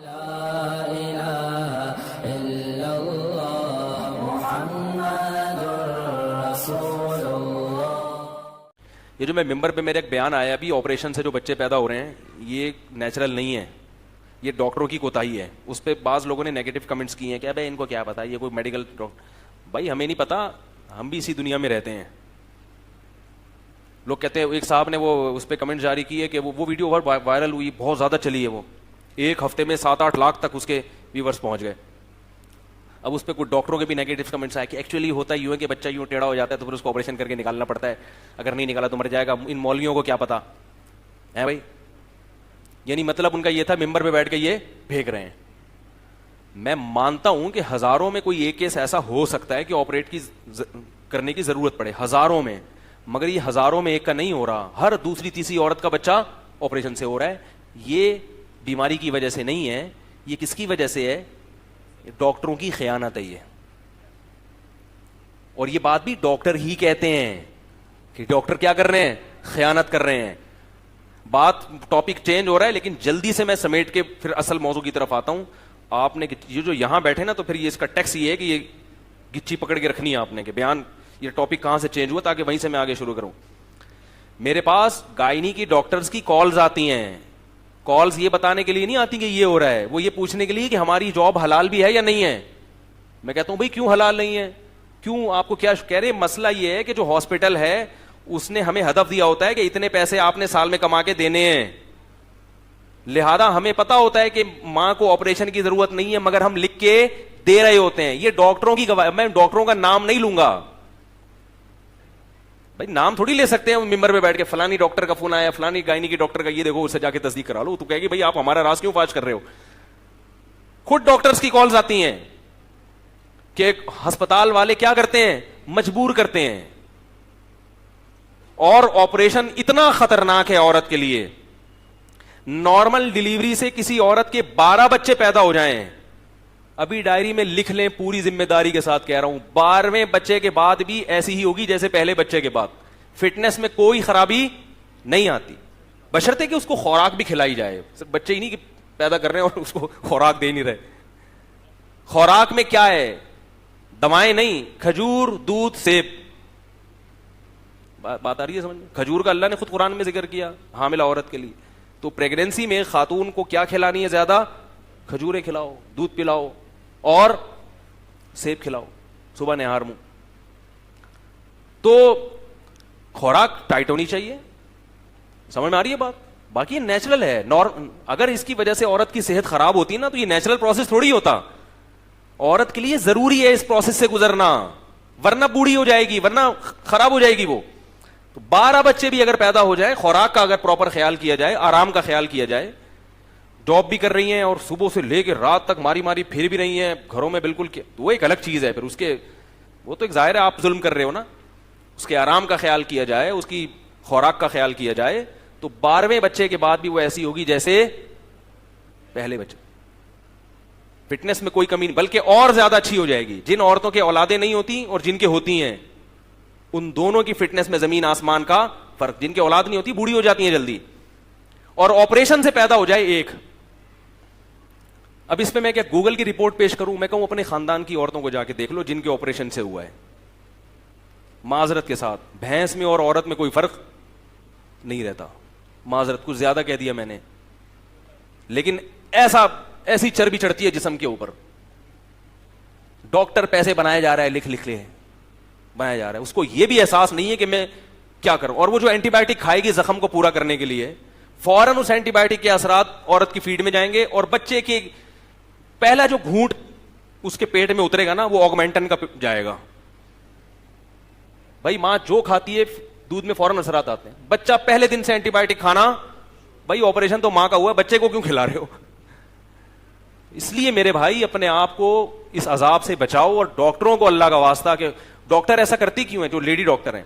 یہ جو میں ممبر پہ میرے ایک بیان آیا ابھی، آپریشن سے جو بچے پیدا ہو رہے ہیں یہ نیچرل نہیں ہے، یہ ڈاکٹروں کی کوتاہی ہے. اس پہ بعض لوگوں نے نیگیٹو کمنٹس کیے ہیں کہ بھائی ان کو کیا پتا، یہ کوئی میڈیکل بھائی ہمیں نہیں پتا، ہم بھی اسی دنیا میں رہتے ہیں. لوگ کہتے ہیں، ایک صاحب نے وہ اس پہ کمنٹ جاری کی ہے کہ وہ ویڈیو وائرل ہوئی، بہت زیادہ چلی ہے، وہ ایک ہفتے میں 7-8 لاکھ تک اس کے ویورز پہنچ گئے. اب اس پہ کچھ ڈاکٹروں کے بھی نیگیٹو کمنٹس آئے کہ ایکچولی ہوتا یوں ہے کہ بچہ یوں ٹیڑھا ہو جاتا ہے تو پھر اس کو آپریشن کر کے نکالنا پڑتا ہے، اگر نہیں نکالا تو مر جائے گا. ان مولویوں کو کیا پتا ہے بھائی؟ یعنی مطلب ان کا یہ تھا ممبر پہ بیٹھ کے یہ پھینک رہے ہیں. میں مانتا ہوں کہ ہزاروں میں کوئی ایک کیس ایسا ہو سکتا ہے کہ آپریٹ کرنے کی ضرورت پڑے، ہزاروں میں، مگر یہ ہزاروں میں ایک کا نہیں ہو رہا. ہر دوسری تیسری عورت کا بچہ آپریشن سے ہو رہا ہے. یہ بیماری کی وجہ سے نہیں ہے، یہ کس کی وجہ سے ہے؟ ڈاکٹروں کی خیانت ہے یہ. اور یہ بات بھی ڈاکٹر ہی کہتے ہیں کہ ڈاکٹر کیا کر رہے ہیں؟ خیانت کر رہے ہیں. بات ٹاپک چینج ہو رہا ہے لیکن جلدی سے میں سمیٹ کے پھر اصل موضوع کی طرف آتا ہوں. آپ نے یہ جو یہاں بیٹھے نا، تو پھر یہ اس کا ٹیکس یہ ہے کہ یہ گچی پکڑ کے رکھنی ہے آپ نے کہ بیان یہ ٹاپک کہاں سے چینج ہوا، تاکہ وہیں سے میں آگے شروع کروں. میرے پاس گائنی کی ڈاکٹرز کی کالز آتی ہیں. کالز یہ بتانے کے لیے نہیں آتی کہ یہ ہو رہا ہے، وہ یہ پوچھنے کے لیے کہ ہماری جاب حلال بھی ہے یا نہیں ہے. میں کہتا ہوں بھائی کیوں حلال نہیں ہے؟ کیوں؟ آپ کو کیا کہہ رہے؟ مسئلہ یہ ہے کہ جو ہاسپٹل ہے اس نے ہمیں ہدف دیا ہوتا ہے کہ اتنے پیسے آپ نے سال میں کما کے دینے ہیں، لہذا ہمیں پتا ہوتا ہے کہ ماں کو آپریشن کی ضرورت نہیں ہے، مگر ہم لکھ کے دے رہے ہوتے ہیں. یہ ڈاکٹروں کی گواہی. میں ڈاکٹروں کا نام نہیں لوں گا بھائی، نام تھوڑی لے سکتے ہیں ممبر پہ بیٹھ کے فلانی ڈاکٹر کا فون آیا، فلانی گائنی کی ڈاکٹر کا، یہ دیکھو اسے جا کے تصدیق کرا لو. تو کہے گی بھائی آپ ہمارا راز کیوں فاش کر رہے ہو؟ خود ڈاکٹرز کی کالز آتی ہیں کہ ہسپتال والے کیا کرتے ہیں؟ مجبور کرتے ہیں. اور آپریشن اتنا خطرناک ہے عورت کے لیے، نارمل ڈیلیوری سے کسی عورت کے 12 بچے پیدا ہو جائیں، ابھی ڈائری میں لکھ لیں، پوری ذمہ داری کے ساتھ کہہ رہا ہوں، 12ویں بچے کے بعد بھی ایسی ہی ہوگی جیسے پہلے بچے کے بعد. فٹنس میں کوئی خرابی نہیں آتی، بشرطے کہ اس کو خوراک بھی کھلائی جائے. صرف بچے ہی نہیں کہ پیدا کر رہے ہیں اور اس کو خوراک دے نہیں رہے. خوراک میں کیا ہے؟ دوائیں نہیں، کھجور، دودھ، سیب. بات آ رہی ہے سمجھ میں؟ کھجور کا اللہ نے خود قرآن میں ذکر کیا حاملہ عورت کے لیے. تو پریگنینسی میں خاتون کو کیا کھلانی ہے زیادہ؟ کھجوریں کھلاؤ، دودھ پلاؤ اور سیب کھلاؤ صبح نہار منہ. تو خوراک ٹائٹ ہونی چاہیے. سمجھ میں آ رہی ہے بات؟ باقی نیچرل ہے. اگر اس کی وجہ سے عورت کی صحت خراب ہوتی نا تو یہ نیچرل پروسیس تھوڑی ہوتا. عورت کے لیے ضروری ہے اس پروسیس سے گزرنا، ورنہ بوڑھی ہو جائے گی، ورنہ خراب ہو جائے گی وہ. تو 12 بچے بھی اگر پیدا ہو جائے، خوراک کا اگر پراپر خیال کیا جائے، آرام کا خیال کیا جائے، جاب بھی کر رہی ہیں اور صبح سے لے کے رات تک ماری ماری پھر بھی رہی ہیں گھروں میں بالکل، تو وہ ایک الگ چیز ہے. پھر اس کے وہ تو ایک ظاہر ہے آپ ظلم کر رہے ہو نا. اس کے آرام کا خیال کیا جائے، اس کی خوراک کا خیال کیا جائے، تو 12ویں بچے کے بعد بھی وہ ایسی ہوگی جیسے پہلے بچے. فٹنس میں کوئی کمی نہیں، بلکہ اور زیادہ اچھی ہو جائے گی. جن عورتوں کے اولادیں نہیں ہوتی اور جن کے ہوتی ہیں، ان دونوں کی فٹنس میں زمین آسمان کا فرق. جن کے اولاد نہیں ہوتی بوڑھی ہو جاتی ہیں جلدی، اور آپریشن سے پیدا ہو جائے ایک. اب اس پہ میں کیا گوگل کی رپورٹ پیش کروں؟ میں کہوں اپنے خاندان کی عورتوں کو جا کے دیکھ لو جن کے آپریشن سے ہوا ہے. معذرت کے ساتھ بھینس میں اور عورت میں کوئی فرق نہیں رہتا. معذرت کچھ زیادہ کہہ دیا میں نے، لیکن ایسی چربی چڑھتی ہے جسم کے اوپر. ڈاکٹر پیسے بنایا جا رہا ہے، لکھ لے بنایا جا رہا ہے. اس کو یہ بھی احساس نہیں ہے کہ میں کیا کروں. اور وہ جو اینٹی بایوٹک کھائے گی زخم کو پورا کرنے کے لیے، فوراً اس اینٹی بایوٹک کے اثرات عورت کی فیڈ میں جائیں گے، اور بچے کے پہلا جو گھونٹ اس کے پیٹ میں اترے گا نا، وہ آگمنٹن کا جائے گا. بھائی ماں جو کھاتی ہے دودھ میں فوراً اثرات آتے ہیں. بچہ پہلے دن سے اینٹی بایوٹک کھانا، بھائی آپریشن تو ماں کا ہوا ہے، بچے کو کیوں کھلا رہے ہو؟ اس لیے میرے بھائی اپنے آپ کو اس عذاب سے بچاؤ. اور ڈاکٹروں کو اللہ کا واسطہ کہ ڈاکٹر ایسا کرتی کیوں ہیں جو لیڈی ڈاکٹر ہیں؟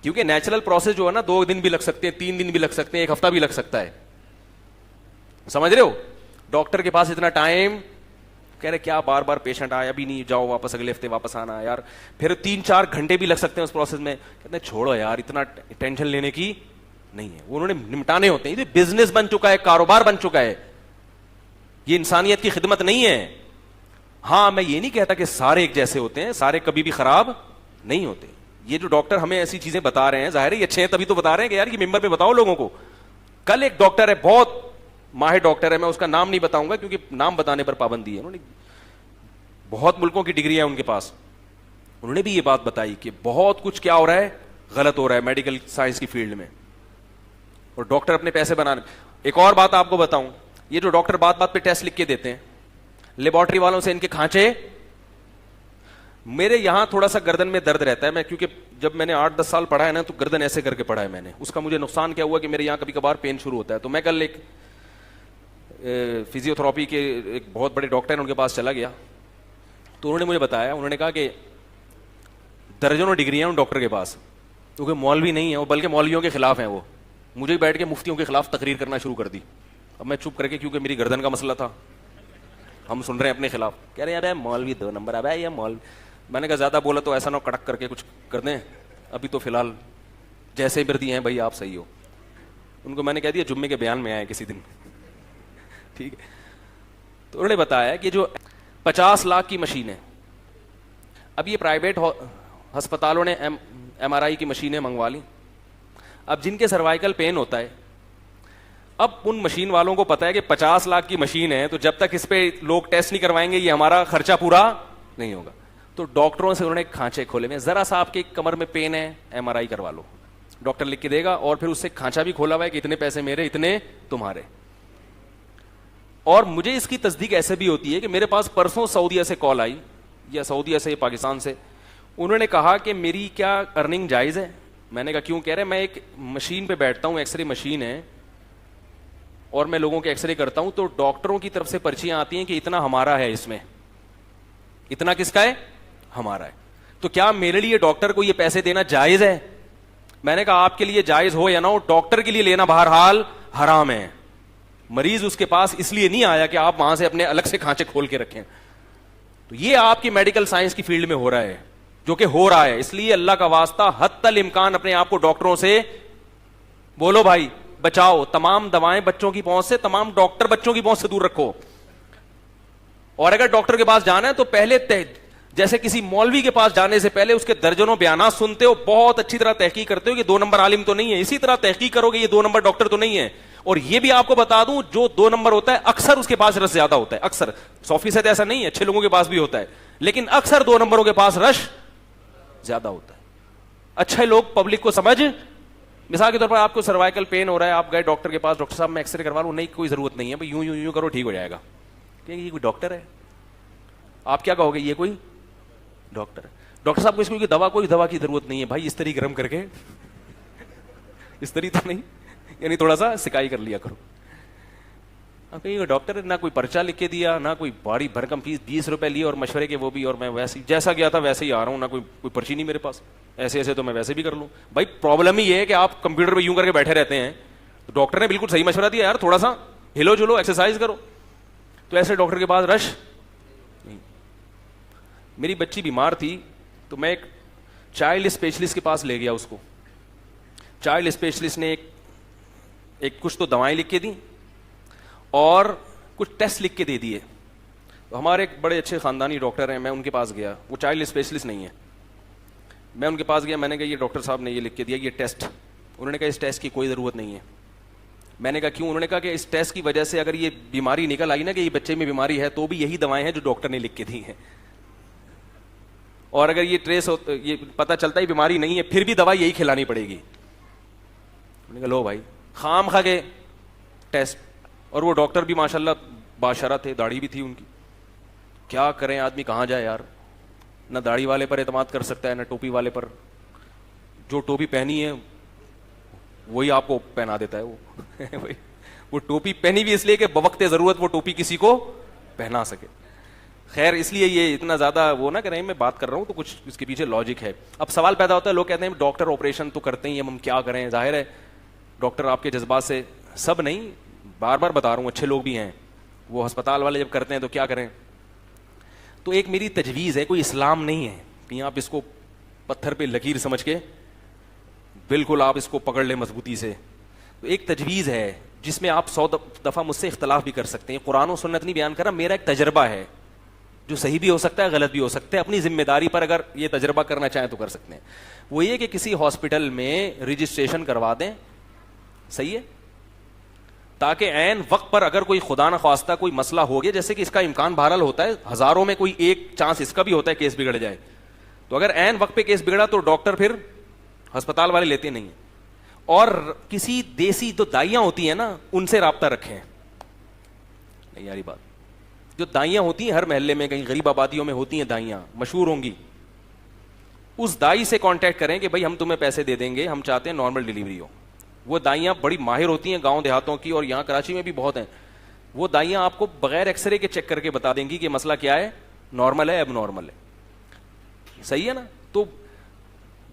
کیونکہ نیچرل پروسیس جو ہے نا 2 دن بھی لگ سکتے ہیں، 3 دن بھی لگ سکتے ہیں، 1 ہفتہ بھی لگ سکتا ہے. سمجھ رہے ہو؟ ڈاکٹر کے پاس اتنا ٹائم، کہہ رہے کیا بار بار پیشنٹ آیا ابھی نہیں، جاؤ واپس اگلے ہفتے واپس آنا یار. پھر 3-4 گھنٹے بھی لگ سکتے ہیں اس پروسیس میں. کہتے ہیں چھوڑو یار، اتنا ٹینشن لینے کی نہیں ہے. انہوں نے نمٹانے ہوتے ہیں. یہ بزنس بن چکا ہے، کاروبار بن چکا ہے. یہ انسانیت کی خدمت نہیں ہے. ہاں میں یہ نہیں کہتا کہ سارے ایک جیسے ہوتے ہیں, سارے کبھی بھی خراب نہیں ہوتے. یہ جو ڈاکٹر ہمیں ایسی چیزیں بتا رہے ہیں, ظاہر ہے یہ اچھے ہیں تبھی تو بتا رہے ہیں کہ یار یہ ممبر پہ بتاؤ لوگوں کو. کل ایک ڈاکٹر ہے, بہت ماہر ڈاکٹر ہے, میں اس کا نام نہیں بتاؤں گا کیونکہ نام بتانے پر پابندی ہے, انہوں نے بہت ملکوں کی ڈگری ہے ان کے پاس. انہوں نے بھی یہ بات بتائی کہ بہت کچھ کیا ہو رہا ہے, غلط ہو رہا ہے میڈیکل سائنس کی فیلڈ میں, اور ڈاکٹر اپنے پیسے بنانے. ایک اور بات آپ کو بتاؤں, یہ جو ڈاکٹر بات بات پہ ٹیسٹ لکھ کے دیتے ہیں, لیبارٹری والوں سے ان کے کھانچے. میرے یہاں تھوڑا سا گردن میں درد رہتا ہے, میں کیونکہ جب میں نے 8-10 سال پڑھا ہے نا تو گردن ایسے کر کے پڑھا ہے میں نے. اس کا مجھے نقصان کیا ہوا کہ میرے یہاں کبھی کبھار پین شروع ہوتا ہے. تو میں کل ایک فزیو تھراپی کے ایک بہت بڑے ڈاکٹر ہیں ان کے پاس چلا گیا, تو انہوں نے مجھے بتایا, انہوں نے کہا کہ درجنوں ڈگری ہیں ان ڈاکٹر کے پاس, کیونکہ مولوی نہیں ہے وہ, بلکہ مولویوں کے خلاف ہیں وہ. مجھے بیٹھ کے مفتیوں کے خلاف تقریر کرنا شروع کر دی. اب میں چپ کر کے, کیونکہ میری گردن کا مسئلہ تھا, ہم سن رہے ہیں اپنے خلاف, کہہ رہے ہیں ابے مولوی 2 نمبر, ابے یہ مولوی. میں نے کہا زیادہ بولا تو ایسا نہ کڑک کر کے کچھ کر دیں, ابھی تو فی الحال جیسے مردی ہیں بھائی آپ صحیح ہو. ان کو میں نے کہہ دیا جمعے کے بیان میں آئے کسی دن, ٹھیک ہے. تو انہوں نے بتایا کہ جو 50 لاکھ کی مشین ہے, اب یہ پرائیویٹ ہسپتالوں نے MRI کی مشینیں منگوا لی. اب جن کے سروائیکل پین ہوتا ہے, اب ان مشین والوں کو پتا ہے کہ 50 لاکھ کی مشین ہے, تو جب تک اس پہ لوگ ٹیسٹ نہیں کروائیں گے یہ ہمارا خرچہ پورا نہیں ہوگا. تو ڈاکٹروں سے انہوں نے کھانچے کھولے ہوئے, ذرا سا آپ کے کمر میں پین ہے MRI کروا لو, ڈاکٹر لکھ کے دے گا, اور پھر اس سے کھانچا بھی کھولا ہوا ہے کہ اتنے پیسے میرے اتنے تمہارے. اور مجھے اس کی تصدیق ایسے بھی ہوتی ہے کہ میرے پاس پرسوں سعودیہ سے کال آئی, یا سعودیہ سے پاکستان سے, انہوں نے کہا کہ میری کیا ارننگ جائز ہے. میں نے کہا کیوں؟ کہہ رہے میں ایک مشین پہ بیٹھتا ہوں, ایکس رے مشین ہے, اور میں لوگوں کے ایکس رے کرتا ہوں, تو ڈاکٹروں کی طرف سے پرچیاں آتی ہیں کہ اتنا ہمارا ہے, اس میں اتنا کس کا ہے, ہمارا ہے. تو کیا میرے لیے ڈاکٹر کو یہ پیسے دینا جائز ہے؟ میں نے کہا آپ کے لیے جائز ہو یا نہ ہو, ڈاکٹر کے لیے لینا بہرحال حرام ہے. مریض اس کے پاس اس لیے نہیں آیا کہ آپ وہاں سے اپنے الگ سے کھانچے کھول کے رکھیں. تو یہ آپ کی میڈیکل سائنس کی فیلڈ میں ہو رہا ہے, جو کہ ہو رہا ہے. اس لیے اللہ کا واسطہ حتی الامکان اپنے آپ کو ڈاکٹروں سے بولو بھائی بچاؤ. تمام دوائیں بچوں کی پہنچ سے, تمام ڈاکٹر بچوں کی پہنچ سے دور رکھو. اور اگر ڈاکٹر کے پاس جانا ہے تو پہلے جیسے کسی مولوی کے پاس جانے سے پہلے اس کے درجنوں بیانات سنتے ہو, بہت اچھی طرح تحقیق کرتے ہو کہ 2 نمبر عالم تو نہیں ہے, اسی طرح تحقیق کرو گے یہ 2 نمبر ڈاکٹر تو نہیں ہے. اور یہ بھی آپ کو بتا دوں, جو 2 نمبر ہوتا ہے اکثر اس کے پاس رش زیادہ ہوتا ہے, اکثر 100% ایسا نہیں ہے, اچھے لوگوں کے پاس بھی ہوتا ہے, لیکن اکثر 2 نمبروں کے پاس رش زیادہ ہوتا ہے. اچھے لوگ پبلک کو سمجھ, مثال کے طور پر آپ کو سروائیکل پین ہو رہا ہے, آپ گئے ڈاکٹر کے پاس, ڈاکٹر صاحب میں ایکس رے کروا لوں, نہیں کوئی ضرورت نہیں ہے بھائی, یوں یوں یوں کرو ٹھیک ہو جائے گا. کہ یہ کوئی ڈاکٹر ہے؟ آپ کیا کہو گے, یہ کوئی ڈاکٹر ہے. ڈاکٹر صاحب کو اس کو کوئی دوا کی ضرورت نہیں ہے بھائی, استری گرم کر کے استری تو نہیں, یعنی تھوڑا سا سکائی کر لیا کرو. آپ کہیں ڈاکٹر نہ کوئی پرچہ لکھ کے دیا, نہ کوئی بڑی بھرکم فیس 20 روپے لی اور مشورے کے وہ بھی, اور میں ویسے جیسا گیا تھا ویسے ہی آ رہا ہوں, نہ کوئی پرچی نہیں میرے پاس, ایسے ایسے تو میں ویسے بھی کر لوں. بھائی پرابلم ہی یہ ہے کہ آپ کمپیوٹر پہ یوں کر کے بیٹھے رہتے ہیں. تو ڈاکٹر نے بالکل صحیح مشورہ دیا, یار تھوڑا سا ہلو جلو, ایکسرسائز کرو. تو ایسے ڈاکٹر کے پاس رش نہیں. میری بچی بیمار تھی تو میں ایک چائلڈ اسپیشلسٹ کے پاس لے گیا اس کو. چائلڈ اسپیشلسٹ نے ایک کچھ تو دوائیں لکھ کے دیں اور کچھ ٹیسٹ لکھ کے دے دیے. تو ہمارے ایک بڑے اچھے خاندانی ڈاکٹر ہیں, میں ان کے پاس گیا, وہ چائلڈ اسپیشلسٹ نہیں ہے, میں ان کے پاس گیا, میں نے کہا یہ ڈاکٹر صاحب نے یہ لکھ کے دیا یہ ٹیسٹ. انہوں نے کہا اس ٹیسٹ کی کوئی ضرورت نہیں ہے. میں نے کہا کیوں؟ انہوں نے کہا کہ اس ٹیسٹ کی وجہ سے اگر یہ بیماری نکل آئی نا کہ یہ بچے میں بیماری ہے, تو بھی یہی دوائیں ہیں جو ڈاکٹر نے لکھ کے دی ہیں, اور اگر یہ ٹریس یہ پتہ چلتا ہے بیماری نہیں ہے پھر بھی دوائی یہی کھلانی پڑے گی. میں نے کہا لو بھائی خام کھا کے ٹیسٹ. اور وہ ڈاکٹر بھی ماشاءاللہ باشرہ تھے, داڑھی بھی تھی ان کی. کیا کریں آدمی, کہاں جائے یار, نہ داڑھی والے پر اعتماد کر سکتا ہے نہ ٹوپی والے پر. جو ٹوپی پہنی ہے وہی آپ کو پہنا دیتا ہے. وہ ٹوپی پہنی بھی اس لیے کہ بوقت ضرورت وہ ٹوپی کسی کو پہنا سکے. خیر اس لیے یہ اتنا زیادہ وہ نہ کریں, میں بات کر رہا ہوں تو کچھ اس کے پیچھے لاجک ہے. اب سوال پیدا ہوتا ہے, لوگ کہتے ہیں ڈاکٹر آپریشن تو کرتے ہیں, ہم کیا کریں. ظاہر ہے ڈاکٹر آپ کے جذبات سے, سب نہیں, بار بار بتا رہا ہوں, اچھے لوگ بھی ہیں, وہ ہسپتال والے جب کرتے ہیں تو کیا کریں. تو ایک میری تجویز ہے, کوئی اسلام نہیں ہے کہ آپ اس کو پتھر پہ لکیر سمجھ کے بالکل آپ اس کو پکڑ لیں مضبوطی سے. تو ایک تجویز ہے جس میں آپ 100 دفعہ مجھ سے اختلاف بھی کر سکتے ہیں. قرآن و سنت نہیں بیان کر رہا, میرا ایک تجربہ ہے جو صحیح بھی ہو سکتا ہے, غلط بھی ہو سکتا ہے. اپنی ذمہ داری پر اگر یہ تجربہ کرنا چاہیں تو کر سکتے ہیں. وہ یہ کہ کسی ہاسپٹل میں رجسٹریشن کروا دیں, صحیح ہے, تاکہ عین وقت پر اگر کوئی خدا نخواستہ کوئی مسئلہ ہو گیا, جیسے کہ اس کا امکان بہرحال ہوتا ہے, ہزاروں میں کوئی ایک چانس اس کا بھی ہوتا ہے کیس بگڑ جائے, تو اگر عین وقت پہ کیس بگڑا تو ڈاکٹر پھر ہسپتال والے لیتے نہیں ہیں. اور کسی دیسی جو دائیاں ہوتی ہیں نا, ان سے رابطہ رکھیں. نہیں یاری بات, جو دائیاں ہوتی ہیں ہر محلے میں, کہیں غریب آبادیوں میں ہوتی ہیں دائیاں, مشہور ہوں گی, اس دائی سے کانٹیکٹ کریں کہ بھائی ہم تمہیں پیسے دے دیں گے, ہم چاہتے ہیں نارمل ڈلیوری ہو. وہ دائیاں بڑی ماہر ہوتی ہیں گاؤں دیہاتوں کی, اور یہاں کراچی میں بھی بہت ہیں. وہ دائیاں آپ کو بغیر ایکس رے کے چیک کر کے بتا دیں گی کہ مسئلہ کیا ہے, نارمل ہے ایب نارمل ہے, صحیح ہے نا. تو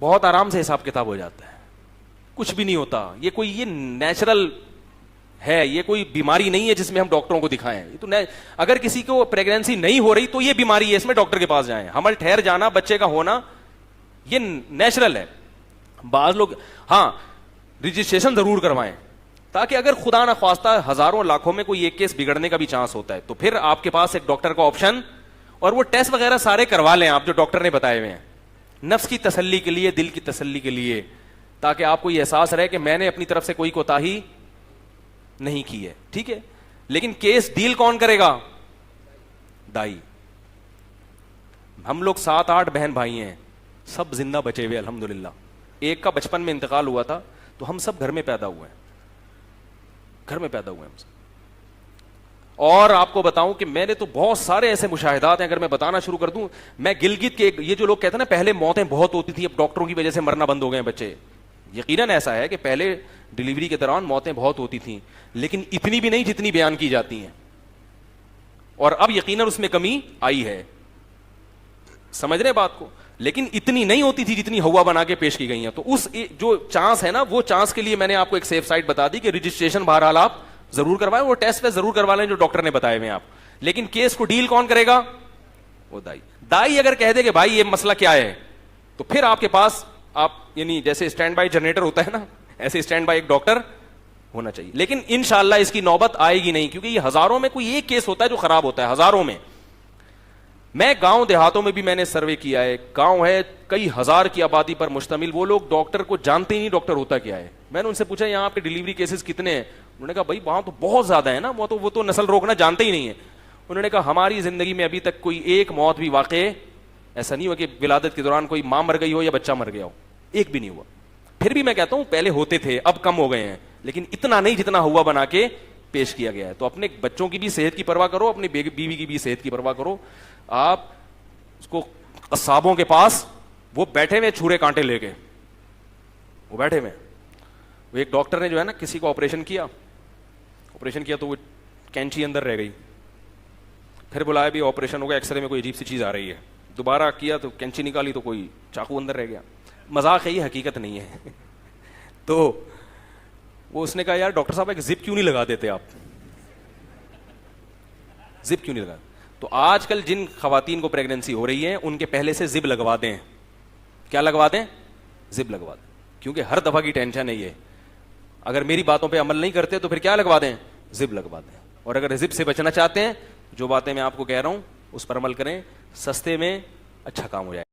بہت آرام سے حساب کتاب ہو جاتا ہے, کچھ بھی نہیں ہوتا. یہ نیچرل ہے, یہ کوئی بیماری نہیں ہے جس میں ہم ڈاکٹروں کو دکھائیں. یہ تو اگر کسی کو پریگنینسی نہیں ہو رہی تو یہ بیماری ہے, اس میں ڈاکٹر کے پاس جائیں. حمل ٹھہر جانا, بچے کا ہونا, یہ نیچرل ہے. بعض لوگ ہاں رجسٹریشن ضرور کروائیں, تاکہ اگر خدا نخواستہ ہزاروں لاکھوں میں کوئی ایک کیس بگڑنے کا بھی چانس ہوتا ہے تو پھر آپ کے پاس ایک ڈاکٹر کا آپشن, اور وہ ٹیسٹ وغیرہ سارے کروا لیں آپ جو ڈاکٹر نے بتائے ہوئے ہیں, نفس کی تسلی کے لیے, دل کی تسلی کے لیے, تاکہ آپ کو یہ احساس رہے کہ میں نے اپنی طرف سے کوئی کوتاہی نہیں کی ہے. ٹھیک ہے, لیکن کیس ڈیل کون کرے گا؟ دائی. ہم لوگ 7-8 بہن بھائی ہیں, سب زندہ بچے ہوئے الحمدللہ. ایک کا بچپن میں انتقال ہوا تھا, تو ہم سب گھر میں پیدا ہوئے ہیں, گھر میں پیدا ہوئے ہیں ہم سب. اور آپ کو بتاؤں کہ میں نے تو بہت سارے ایسے مشاہدات ہیں, اگر میں بتانا شروع کر دوں. میں گلگت کے, یہ جو لوگ کہتے ہیں نا پہلے موتیں بہت ہوتی تھی, اب ڈاکٹروں کی وجہ سے مرنا بند ہو گئے ہیں بچے, یقیناً ایسا ہے کہ پہلے ڈلیوری کے دوران موتیں بہت ہوتی تھیں, لیکن اتنی بھی نہیں جتنی بیان کی جاتی ہیں, اور اب یقیناً اس میں کمی آئی ہے, سمجھ رہے بات کو. لیکن اتنی نہیں ہوتی تھی جتنی ہوا بنا کے پیش کی گئی ہیں. تو اس جو چانس ہے نا, وہ چانس کے لیے میں نے آپ کو ایک سیف سائٹ بتا دی کہ رجسٹریشن بہرحال آپ ضرور کروائیں, وہ ٹیسٹ ویسٹ ضرور کروا لیں جو ڈاکٹر نے بتائے ہوئے ہیں آپ. لیکن کیس کو ڈیل کون کرے گا؟ وہ دائی. دائی اگر کہہ دے کہ بھائی یہ مسئلہ کیا ہے, تو پھر آپ کے پاس آپ یعنی جیسے اسٹینڈ بائی جنریٹر ہوتا ہے نا, ایسے اسٹینڈ بائی ایک ڈاکٹر ہونا چاہیے. لیکن انشاءاللہ اس کی نوبت آئے گی نہیں, کیونکہ یہ ہزاروں میں کوئی ایک کیس ہوتا ہے جو خراب ہوتا ہے, ہزاروں میں. میں گاؤں دیہاتوں میں بھی میں نے سروے کیا ہے, گاؤں ہے کئی ہزار کی آبادی پر مشتمل, وہ لوگ ڈاکٹر کو جانتے ہی نہیں ڈاکٹر ہوتا کیا ہے. میں نے ان سے پوچھا یہاں آپ کے ڈلیوری کیسز کتنے ہیں؟ انہوں نے کہا بھائی وہاں تو بہت زیادہ ہے نا, وہ تو نسل روکنا جانتے ہی نہیں ہے. انہوں نے کہا ہماری زندگی میں ابھی تک کوئی ایک موت بھی واقع ایسا نہیں ہوا کہ ولادت کے دوران کوئی ماں مر گئی ہو یا بچہ مر گیا ہو, ایک بھی نہیں ہوا. پھر بھی میں کہتا ہوں پہلے ہوتے تھے, اب کم ہو گئے ہیں, لیکن اتنا نہیں جتنا ہوا بنا کے پیش کیا گیا ہے. تو اپنے بچوں کی بھی صحت کی پرواہ کرو, اپنی بیوی کی بھی صحت کی پرواہ کرو. آپ اس کو قصابوں کے پاس وہ بیٹھے ہوئے چھرے کانٹے لے کے, وہ بیٹھے ہوئے. وہ ایک ڈاکٹر نے جو ہے نا کسی کو آپریشن کیا تو وہ کینچی اندر رہ گئی. پھر بلایا بھی آپریشن ہو گیا, ایکس رے میں کوئی عجیب سی چیز آ رہی ہے, دوبارہ کیا تو کینچی نکالی تو کوئی چاقو اندر رہ گیا. مذاق ہے یہ, حقیقت نہیں ہے. تو وہ اس نے کہا یار ڈاکٹر صاحب ایک زپ کیوں نہیں لگا دیتے آپ, زپ کیوں نہیں لگا. تو آج کل جن خواتین کو پریگنینسی ہو رہی ہے ان کے پہلے سے زب لگوا دیں. کیا لگوا دیں؟ زب لگوا دیں, کیونکہ ہر دفعہ کی ٹینشن ہے یہ. اگر میری باتوں پہ عمل نہیں کرتے تو پھر کیا لگوا دیں؟ زب لگوا دیں. اور اگر زب سے بچنا چاہتے ہیں, جو باتیں میں آپ کو کہہ رہا ہوں اس پر عمل کریں, سستے میں اچھا کام ہو جائے.